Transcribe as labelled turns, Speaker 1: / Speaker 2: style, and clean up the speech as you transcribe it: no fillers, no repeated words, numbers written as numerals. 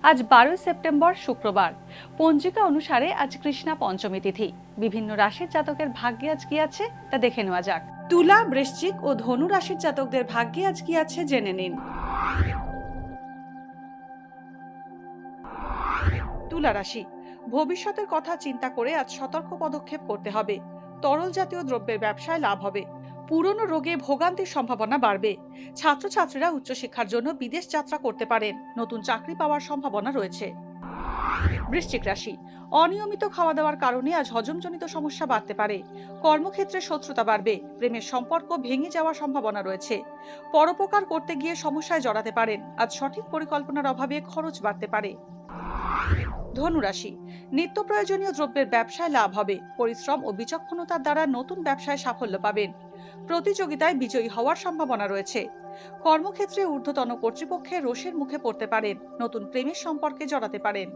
Speaker 1: আজ 12 সেপ্টেম্বর শুক্রবার। পঞ্জিকা অনুসারে আজ কৃষ্ণা পঞ্চমী তিথি। বিভিন্ন রাশির জাতকের ভাগ্যে আজ কি আছে তা দেখে নেওয়া যাক। তুলা, বৃশ্চিক ও ধনু রাশির জাতকদের ভাগ্যে আজ কি আছে জেনে নিন। তুলা রাশি, ভবিষ্যতের কথা চিন্তা করে আজ সতর্ক পদক্ষেপ করতে হবে। তরল জাতীয় দ্রব্যের ব্যবসায় লাভ হবে। পুরনো রোগে ভোগান্তির সম্ভাবনা বাড়বে। ছাত্রছাত্রীরা উচ্চশিক্ষার জন্য বিদেশ যাত্রা করতে পারেন। নতুন চাকরি পাওয়ার সম্ভাবনা রয়েছে। বৃশ্চিক রাশি, অনিয়মিত খাওয়া দাওয়ার কারণে আজ হজমজনিত সমস্যা বাড়তে পারে। কর্মক্ষেত্রে শত্রুতা বাড়বে। প্রেমের সম্পর্ক ভেঙে যাওয়ার সম্ভাবনা রয়েছে। পরোপকার করতে গিয়ে সমস্যায় জড়াতে পারেন। আজ সঠিক পরিকল্পনার অভাবে খরচ বাড়তে পারে। ধনুরাশি, নিত্য প্রয়োজনীয় দ্রব্যের ব্যবসায় লাভ হবে। পরিশ্রম ও বিচক্ষণতার দ্বারা নতুন ব্যবসায় সাফল্য পাবেন। প্রতিযোগিতায় বিজয়ী হওয়ার সম্ভাবনা রয়েছে। কর্মক্ষেত্রে ঊর্ধ্বতন কর্তৃপক্ষের রোষের মুখে পড়তে পারেন। নতুন প্রেমের সম্পর্কে জড়াতে পারেন।